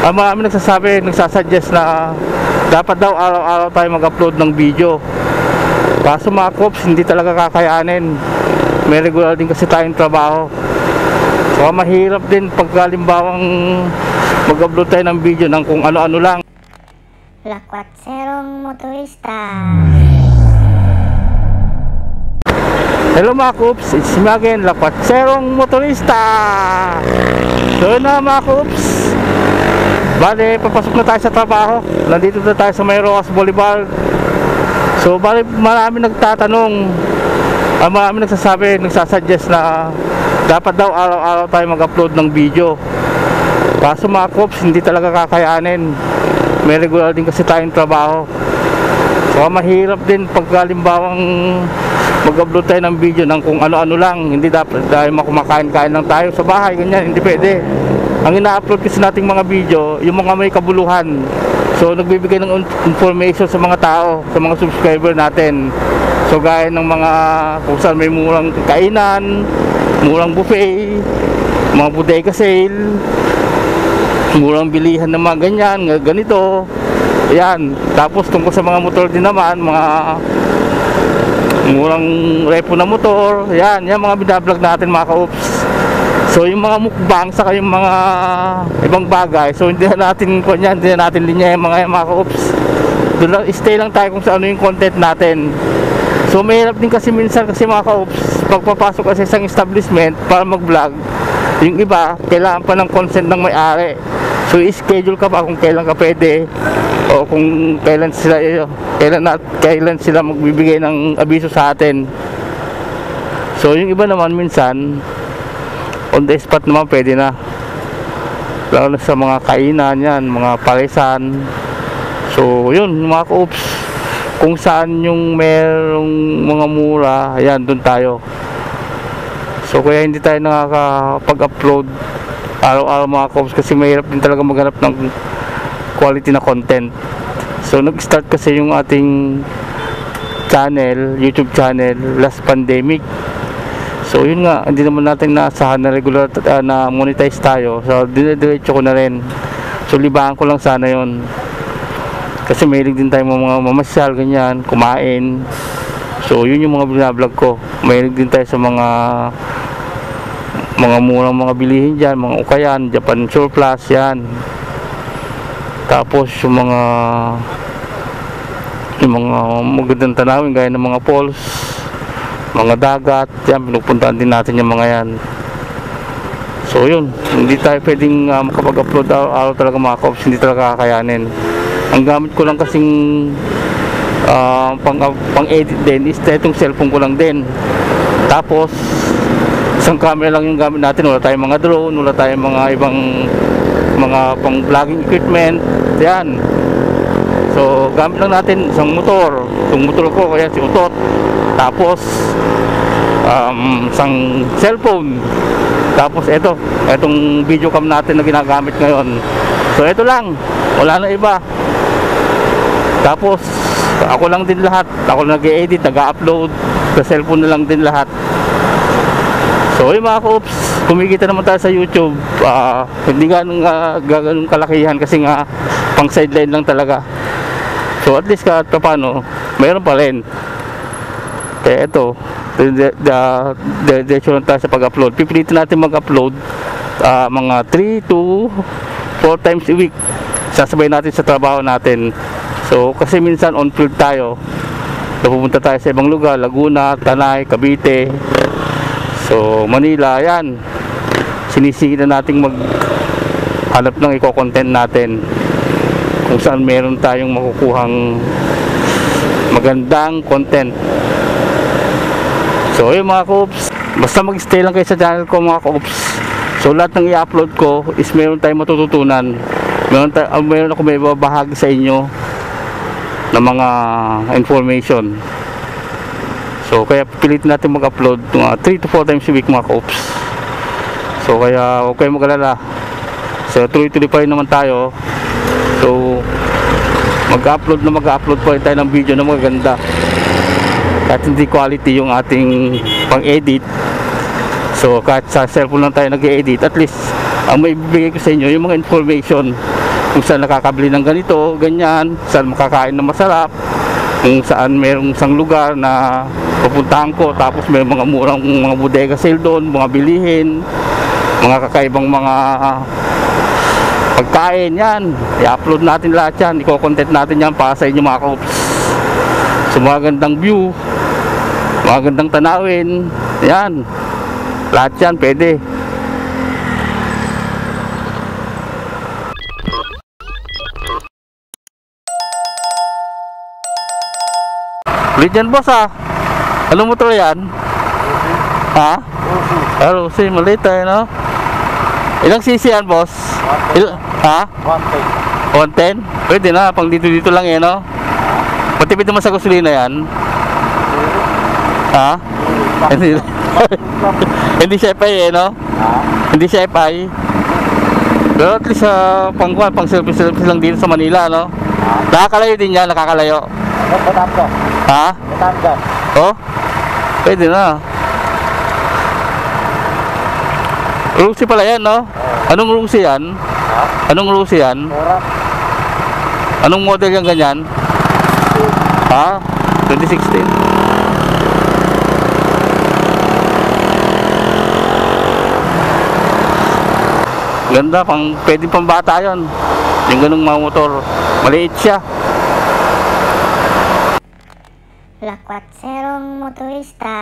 Marami nagsasabi, nagsasuggest na dapat daw araw-araw tayo mag-upload ng video. Kaso mga Kops, hindi talaga kakayanin. May regular din kasi tayong trabaho. So mahirap din pag halimbawang mag-upload tayo ng video ng kung ano-ano lang. Lakwatserong motorista. Hello mga Kops, it's me again, Lakwatserong motorista. So na mga Kops, bale, papasok na tayo sa trabaho. Nandito na tayo sa may Rojas Boulevard. So bale, marami nagtatanong, marami nagsasabi, nagsasuggest na dapat daw araw-araw tayo mag-upload ng video. Kaso mga Kops, hindi talaga kakayanin. May regular din kasi tayong trabaho. So mahirap din pag halimbawang mag-upload tayo ng video ng kung ano-ano lang. Hindi dapat dahil makumakain-kain lang tayo sa bahay, ganyan, hindi pwede. Ang ina-upload kasi nating mga video, yung mga may kabuluhan. So nagbibigay ng information sa mga tao, sa mga subscriber natin. So gaya ng mga kung saan may murang kainan, murang buffet, mga bodega sale, murang bilihan ng mga ganyan, ganito. Ayan, tapos tungkol sa mga motor din naman, mga murang repo na motor, yan mga binablog natin mga ka-Ops. So yung mga mukbang saka yung mga ibang bagay, so hindi na natin linya yung mga ka-Ops. Doon lang, stay lang tayo kung sa ano yung content natin. So mahirap din kasi minsan kasi mga ka-Ops, pagpapasok kasi sa isang establishment para mag-vlog, yung iba kailangan pa ng consent ng may-ari. So i-schedule ka pa kung kailan ka pwede o kung kailan sila magbibigay ng abiso sa atin. So yung iba naman minsan on the spot naman pwede na, lalo na sa mga kainan yan, mga parisan. So yun mga ka-Ops, kung saan yung merong mga mura, ayan, dun tayo. So kaya hindi tayo nakakapag-upload araw-araw mga ka-Ops kasi mahirap din talaga maghanap ng quality na content. So nag-start kasi yung ating channel, YouTube channel, last pandemic. So yun nga, hindi naman natin naasahan na regular na monetize tayo. So dinediretso ko na rin. So libangan ko lang sana yun. Kasi mahilig din tayo mga mamasyal, ganyan, kumain. So yun yung mga binablog ko. Mahilig din tayo sa mga murang mga bilihin dyan, mga ukayan, Japan surplus, yan. Tapos yung mga magandang tanawin gaya ng mga falls, mga dagat, yan, pinupuntahan din natin yung mga yan. So yun, hindi tayo pwedeng makapag-upload araw talaga mga ka-Ops, hindi talaga kakayanin. Ang gamit ko lang kasing pang-edit din is itong cellphone ko lang din. Tapos isang camera lang yung gamit natin, wala tayong mga drone, wala tayong mga ibang mga pang-vlogging equipment, yan. So gamit lang natin isang motor. Itong motor ko kaya si Utot. Tapos isang cellphone. Tapos etong video cam natin na ginagamit ngayon. So ito lang, wala na iba. Tapos ako lang din lahat, ako lang nag-edit, nag-upload, sa cellphone na lang din lahat. So yung mga ka-Ops, kumikita naman tayo sa YouTube. Hindi ganun kalakihan kasi nga pang sideline lang talaga. So at least kahit paano mayroon pa rin. Kaya ito, diretso lang tayo sa pag-upload. Pipilitin natin mag-upload mga 3 to 4 times a week. Sasabay natin sa trabaho natin. So kasi minsan on field tayo, pupunta tayo sa ibang lugar, Laguna, Tanay, Cavite, so Manila, yan. Sinisingin na nating maghanap ng i-content natin kung saan meron tayong makukuhang magandang content. So yun mga ka-Ops, basta mag-stay lang kayo sa channel ko mga ka-Ops. So lahat ng i-upload ko is meron tayong matututunan, meron ako may babahagi sa inyo na mga information. So kaya pilitin natin mag-upload mga 3 to 4 times a week mga ka-Ops. So kaya huwag kayong mag-alala. So tuloy-tuloy pa rin naman tayo. So mag-upload pa rin tayo ng video na maganda. Kahit hindi quality yung ating pang-edit, so kahit sa cellphone lang tayo nag-edit, at least ang maibibigay ko sa inyo yung mga information kung saan nakakabili ng ganito, ganyan, saan makakain na masarap, kung saan mayroong isang lugar na pupuntahan ko, tapos may mga murang mga bodega sale doon, mga bilihin, mga kakaibang mga pagkain, yan, i-upload natin lahat yan, i-content natin yan para sa inyo mga ka-oops. So mga gandang view, mga gandang tanawin, yan, lahat yan pwede. Ulit yan boss ha. Anong motor yan? Ha? Rusi, maliit tayo no? Ilang cc yan boss? Ha? 110. 110? Pwede na, pang dito lang eh no? Matipid naman sa gasolina yan. Ha? Hindi. Hindi siya FI eh no? Hindi siya FI. Pero at least pang service lang dito sa Manila no? Nakakalayo din yan, nakakalayo. Ha? Oh? Pwede na. Rusi pala yan, no? Anong Rusi yan? Anong Rusi yan? Anong model yung ganyan? Ha? 2016. Ganda, pwede pang bata yun. Yung ganung mga motor. Maliit siya. Lakwatserong motorista.